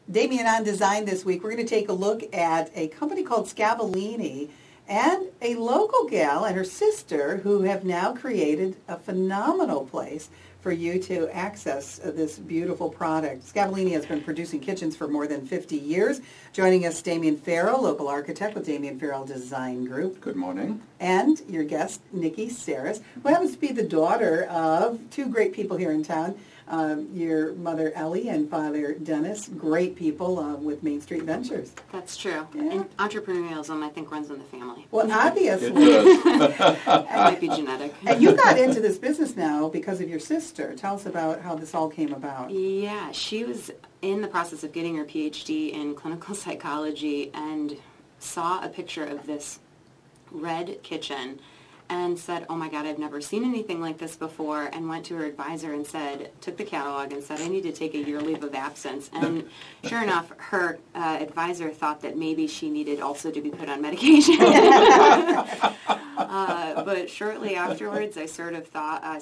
Damian on Design this week. We're going to take a look at a company called Scavolini and a local gal and her sister who have now created a phenomenal place for you to access this beautiful product. Scavolini has been producing kitchens for more than 50 years. Joining us, Damian Farrell, local architect with Damian Farrell Design Group. Good morning. And your guest, Niki Serras, who happens to be the daughter of two great people here in town. Your mother, Ellie, and father, Dennis, great people with Main Street Ventures. That's true. Yeah. And entrepreneurialism, I think, runs in the family. Well, obviously. It does. It might be genetic. And you got into this business now because of your sister. Tell us about how this all came about. Yeah, she was in the process of getting her PhD in clinical psychology and saw a picture of this red kitchen and said, oh my God, I've never seen anything like this before, and went to her advisor and took the catalog and said, I need to take a year leave of absence. And sure enough, her advisor thought that maybe she needed also to be put on medication. But shortly afterwards, I sort of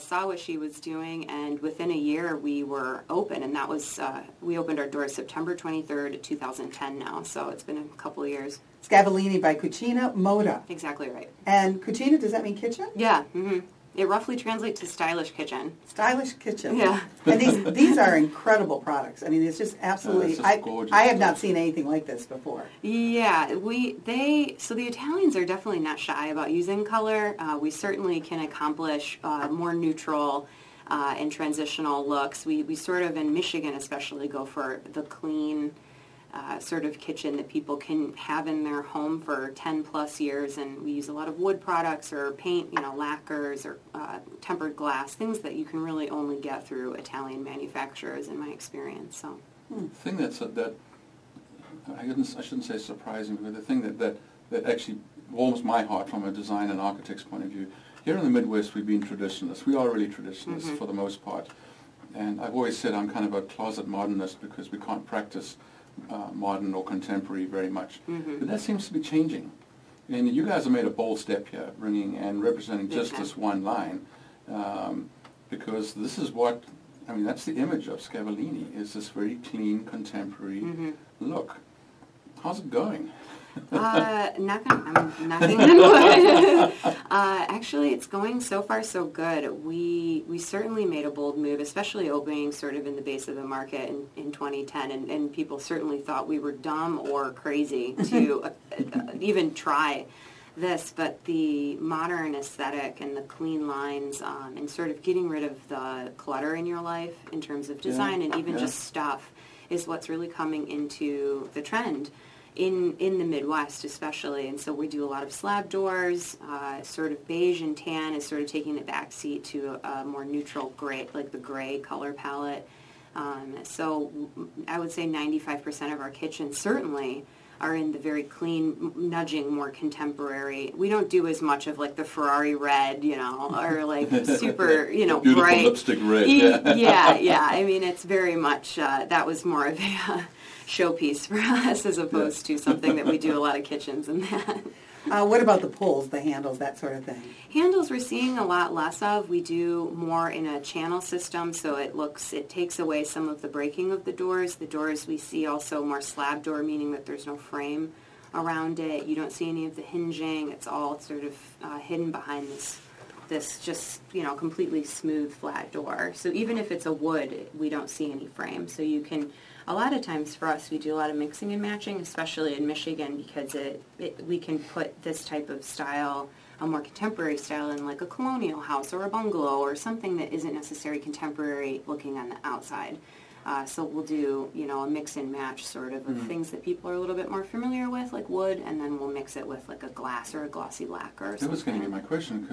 saw what she was doing, and within a year we were open, and that was, we opened our doors September 23rd, 2010 now, so it's been a couple of years. Scavolini by Cucina Moda. Exactly right. And Cucina, does that mean kitchen? Yeah. Mm-hmm. It roughly translates to stylish kitchen. Stylish kitchen. Yeah. And these are incredible products. I mean, it's just absolutely. It's just gorgeous I have stuff. not seen anything like this before. Yeah, so the Italians are definitely not shy about using color. We certainly can accomplish more neutral and transitional looks. We sort of, in Michigan especially, go for the clean sort of kitchen that people can have in their home for 10 plus years, and we use a lot of wood products or paint, lacquers or tempered glass, things that you can really only get through Italian manufacturers in my experience. So The thing that I shouldn't say surprising, but the thing that actually warms my heart from a design and architect's point of view, here in the Midwest we've been traditionalists. We are really traditionalists for the most part. And I've always said I'm kind of a closet modernist because we can't practice modern or contemporary very much. But that seems to be changing. And you guys have made a bold step here, bringing and representing just this one line, because this is that's the image of Scavolini, is this very clean, contemporary look. How's it going? I'm knocking on wood. Actually, it's going so far so good. We certainly made a bold move, especially opening sort of in the base of the market in 2010, and people certainly thought we were dumb or crazy to even try this. But the modern aesthetic and the clean lines and sort of getting rid of the clutter in your life in terms of design and even just stuff is what's really coming into the trend in the Midwest especially. And so we do a lot of slab doors, sort of beige and tan is sort of taking the back seat to a more neutral gray, like the gray color palette. So I would say 95% of our kitchens certainly are in the very clean, nudging more contemporary. We don't do as much of like the Ferrari red, or like super, beautiful bright lipstick red. Yeah. I mean, it's very much, that was more of a showpiece for us as opposed to something that we do a lot of kitchens and that. What about the pulls, the handles, that sort of thing? Handles we're seeing a lot less of. We do more in a channel system, so it takes away some of the breaking of the doors. The doors we see also more slab door, meaning that there's no frame around it. You don't see any of the hinging. It's all sort of hidden behind this just, completely smooth, flat door. So even if it's a wood, we don't see any frame. So you can, a lot of times for us, we do a lot of mixing and matching, especially in Michigan, because we can put this type of style, a more contemporary style, in like a colonial house or a bungalow or something that isn't necessarily contemporary looking on the outside. So we'll do, a mix and match sort of things that people are a little bit more familiar with, like wood, and then we'll mix it with like a glass or a glossy lacquer or something. That was going to be my question,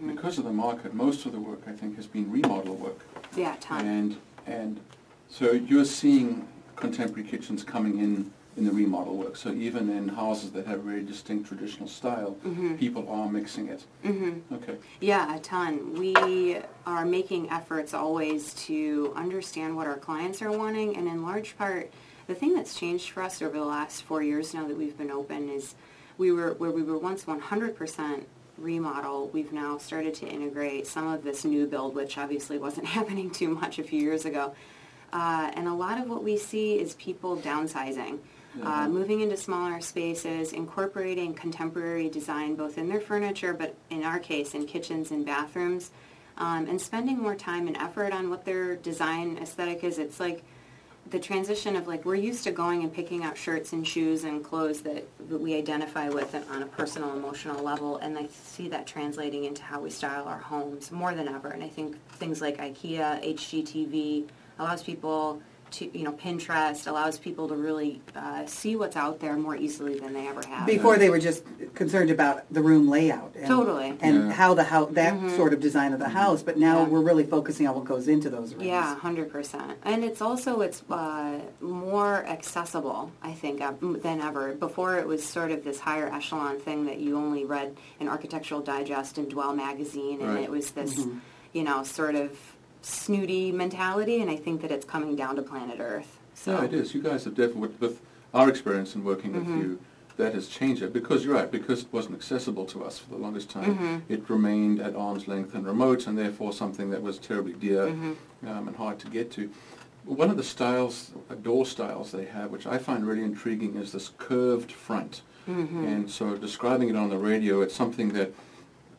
because of the market, most of the work, I think, has been remodel work. Yeah, a ton. And so you're seeing contemporary kitchens coming in the remodel work. So even in houses that have very distinct traditional style, people are mixing it. Okay. Yeah, a ton. We are making efforts always to understand what our clients are wanting, and in large part, the thing that's changed for us over the last 4 years now that we've been open is where we were once 100% remodel, we've now started to integrate some of this new build, which obviously wasn't happening too much a few years ago. And a lot of what we see is people downsizing, moving into smaller spaces, incorporating contemporary design both in their furniture, but in our case, in kitchens and bathrooms, and spending more time and effort on what their design aesthetic is. It's like the transition of, like, we're used to going and picking out shirts and shoes and clothes that we identify with on a personal, emotional level, and I see that translating into how we style our homes more than ever. And I think things like IKEA, HGTV allows people to, Pinterest allows people to really see what's out there more easily than they ever have. Before they were just concerned about the room layout. And, Totally. And how the house, that sort of design of the house, but now we're really focusing on what goes into those rooms. Yeah, 100%. And it's also, more accessible, I think, than ever. Before it was sort of this higher echelon thing that you only read in Architectural Digest and Dwell magazine, and it was this, sort of snooty mentality, and I think that it's coming down to planet Earth. So. Yeah, it is. You guys have definitely, with our experience in working with you, that has changed it, because you're right, because it wasn't accessible to us for the longest time. It remained at arm's length and remote, and therefore something that was terribly dear and hard to get to. One of the styles, door styles they have, which I find really intriguing, is this curved front. And so describing it on the radio, it's something that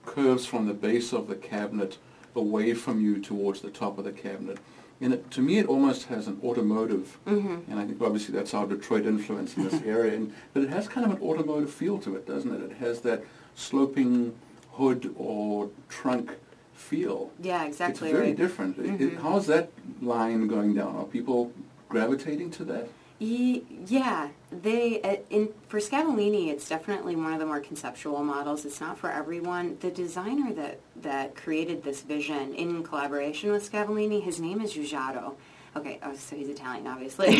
curves from the base of the cabinet away from you towards the top of the cabinet. And to me, it almost has an automotive, and I think obviously that's our Detroit influence in this area, but it has kind of an automotive feel to it, doesn't it? It has that sloping hood or trunk feel. Yeah, exactly. It's very different. How's that line going down? Are people gravitating to that? Yeah, for Scavolini, it's definitely one of the more conceptual models. It's not for everyone. The designer that created this vision in collaboration with Scavolini, his name is Giugiaro. Okay, so he's Italian, obviously.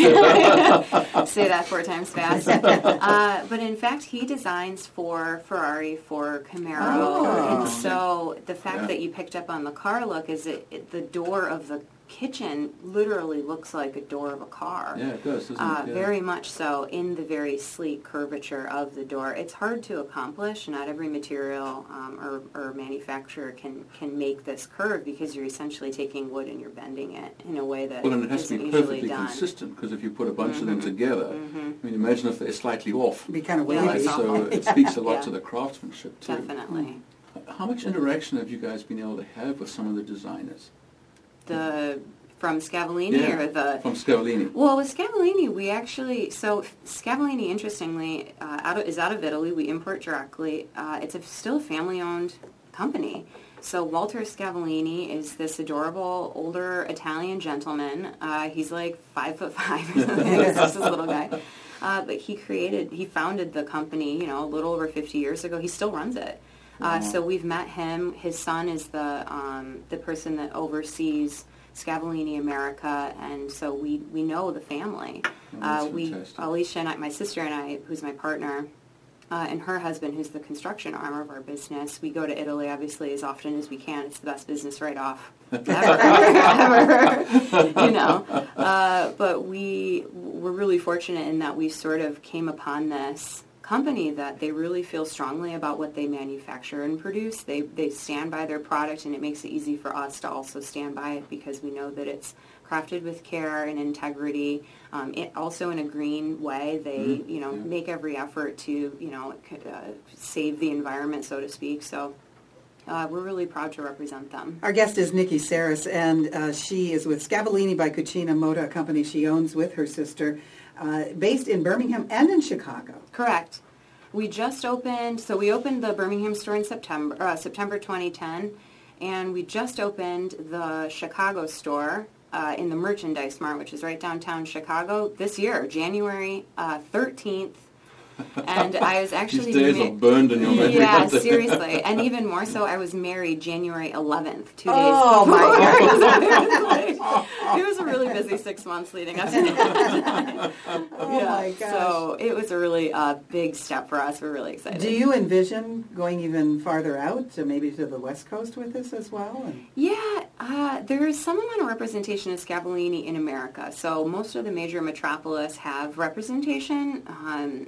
Say that 4 times fast. But in fact, he designs for Ferrari, for Camaro, and so the fact that you picked up on the car look is the door of the kitchen literally looks like a door of a car. Yeah, it does, doesn't it? Yeah. Very much so, in the very sleek curvature of the door. It's hard to accomplish. Not every material or manufacturer can make this curve, because you're essentially taking wood and you're bending it in a way that well, and it has to be perfectly consistent, because if you put a bunch of them together, I mean, imagine if they're slightly off. It'd be kind of wavy. wavy. So it speaks a lot to the craftsmanship, too. Definitely. How much interaction have you guys been able to have with some of the designers? From Scavolini or from Scavolini? Well, with Scavolini, we actually, Scavolini, interestingly, is out of Italy. We import directly. It's still a family-owned company. So Walter Scavolini is this adorable older Italian gentleman. He's like 5'5" or something. He's just this little guy. But he founded the company, a little over 50 years ago. He still runs it. So we've met him. His son is the person that oversees Scavolini America, and so we know the family. Alisha and I, my sister and I, who's my partner, and her husband, who's the construction arm of our business, we go to Italy obviously as often as we can. It's the best business write-off ever. But we're really fortunate in that we sort of came upon this company that they really feel strongly about what they manufacture and produce. They stand by their product, and it makes it easy for us to also stand by it, because we know that it's crafted with care and integrity. Also in a green way. They make every effort to save the environment, so to speak. So we're really proud to represent them. Our guest is Niki Serras, and she is with Scavolini by Cucina Moda, a company she owns with her sister, based in Birmingham and in Chicago. Correct. We just opened, we opened the Birmingham store in September 2010, and we just opened the Chicago store in the Merchandise Mart, which is right downtown Chicago, this year, January 13th. And I was actually... These days are burned in your memory. Yeah, seriously. And even more so, I was married January 11th, 2 days before. My God. It was a really busy 6 months leading up to that. My gosh. So it was a really big step for us. We're really excited. Do you envision going even farther out, to maybe to the West Coast with this as well? Yeah, there is some amount of representation of Scavolini in America. So most of the major metropolis have representation.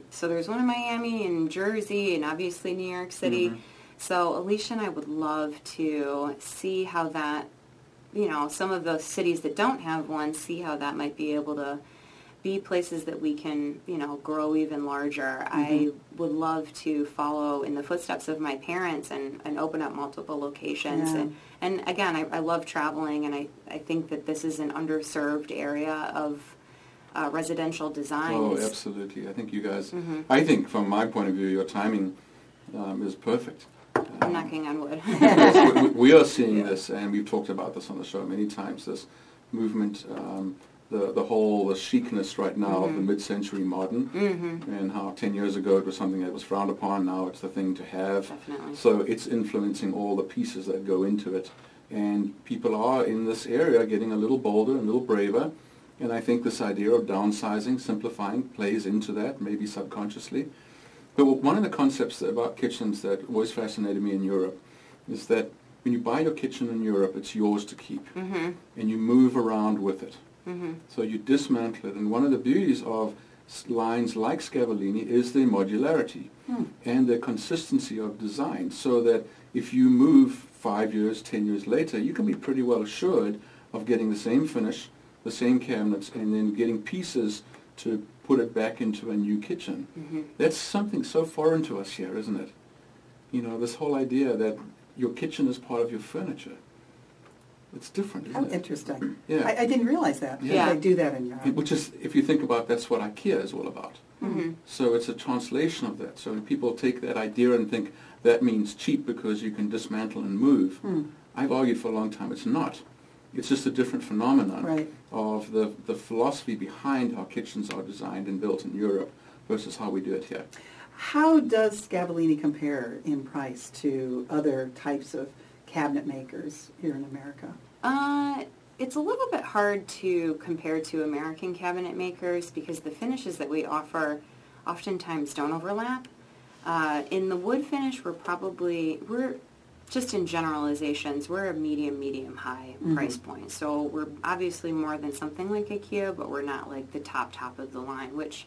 So there's one in Miami and Jersey and obviously New York City. So Alisha and I would love to see how that some of those cities that don't have one, see how that might be able to be places that we can, grow even larger. Mm-hmm. I would love to follow in the footsteps of my parents and open up multiple locations. Yeah. And again, I love traveling, and I think that this is an underserved area of residential design. Oh, absolutely. I think you guys, Mm-hmm. I think from my point of view, your timing is perfect. I'm knocking on wood. Yes, we are seeing this, and we've talked about this on the show many times, this movement, the whole chicness right now of the mid-century modern, and how 10 years ago it was something that was frowned upon, now it's the thing to have. Definitely. So it's influencing all the pieces that go into it. And people are in this area getting a little bolder, a little braver, and I think this idea of downsizing, simplifying, plays into that, maybe subconsciously. But one of the concepts about kitchens that always fascinated me in Europe is that when you buy your kitchen in Europe, it's yours to keep, and you move around with it. So you dismantle it, and one of the beauties of lines like Scavolini is their modularity and their consistency of design, so that if you move 5 years, 10 years later, you can be pretty well assured of getting the same finish, the same cabinets, and then getting pieces to put it back into a new kitchen. That's something so foreign to us here, isn't it? This whole idea that your kitchen is part of your furniture. It's different, isn't How it? interesting. Yeah. I didn't realize that. Yeah. They do that in Europe. Which is, if you think about, that's what IKEA is all about. So it's a translation of that. So when people take that idea and think that means cheap because you can dismantle and move, I've argued for a long time it's not. It's just a different phenomenon of the philosophy behind how kitchens are designed and built in Europe versus how we do it here. How does Scavolini compare in price to other types of cabinet makers here in America? It's a little bit hard to compare to American cabinet makers because the finishes that we offer oftentimes don't overlap. In the wood finish, we're just in generalizations, we're a medium high price point. So we're obviously more than something like IKEA, but we're not like the top of the line, which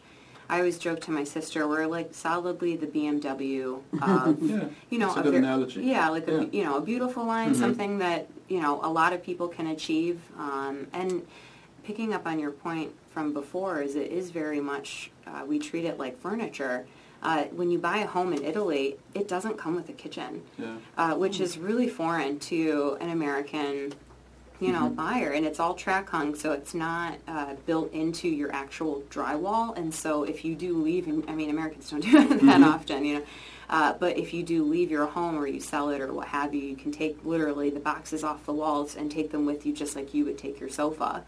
I always joke to my sister, we're like solidly the BMW of, That's a good analogy. Yeah, like a beautiful line, something that, a lot of people can achieve. And picking up on your point from before is it is very much, we treat it like furniture. When you buy a home in Italy, it doesn't come with a kitchen, which is really foreign to an American, buyer. And it's all track hung, so it's not built into your actual drywall. And so if you do leave, Americans don't do that often, but if you do leave your home or you sell it or what have you, you can take literally the boxes off the walls and take them with you just like you would take your sofa.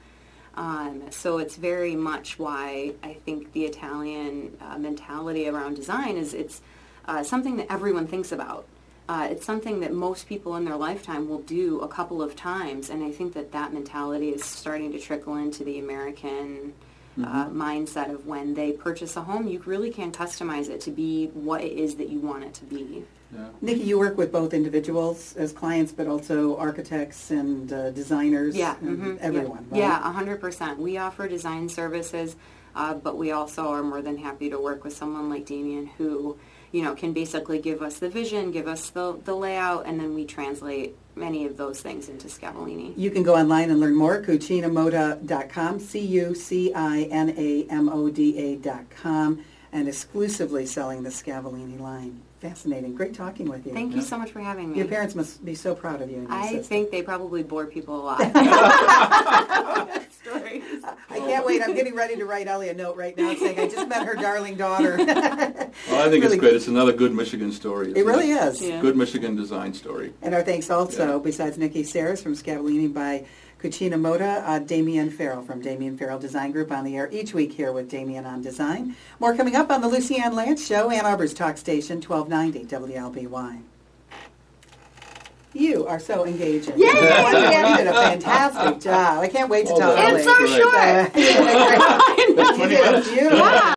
So it's very much why I think the Italian mentality around design is it's something that everyone thinks about. It's something that most people in their lifetime will do a couple of times, and I think that mentality is starting to trickle into the American mindset of when they purchase a home, you really can customize it to be what it is that you want it to be. Yeah. Nikki, you work with both individuals as clients, but also architects and designers and everyone, right? Yeah, 100%. We offer design services, but we also are more than happy to work with someone like Damian who, can basically give us the vision, give us the layout, and then we translate many of those things into Scavolini. You can go online and learn more, cucinamoda.com, CUCINAMODA.com, and exclusively selling the Scavolini line. Fascinating. Great talking with you. Thank you so much for having me. Your parents must be so proud of you. And your I sister. think they probably bore people a lot. Stories. I can't wait. I'm getting ready to write Ellie a note right now saying I just met her darling daughter. Well, I think it's great. It's another good Michigan story. It really is. Yeah. Good Michigan design story. And our thanks also, besides Niki Serras from Scavolini by Cucina Moda, Damian Farrell from Damian Farrell Design Group on the air each week here with Damian on Design. More coming up on the Lucy Ann Lance Show, Ann Arbor's Talk Station, 1290 WLBY. You are so engaging. Yay! Once again, you did a fantastic job. I can't wait to tell Ellie. It's so short. It's 20 minutes. beautiful.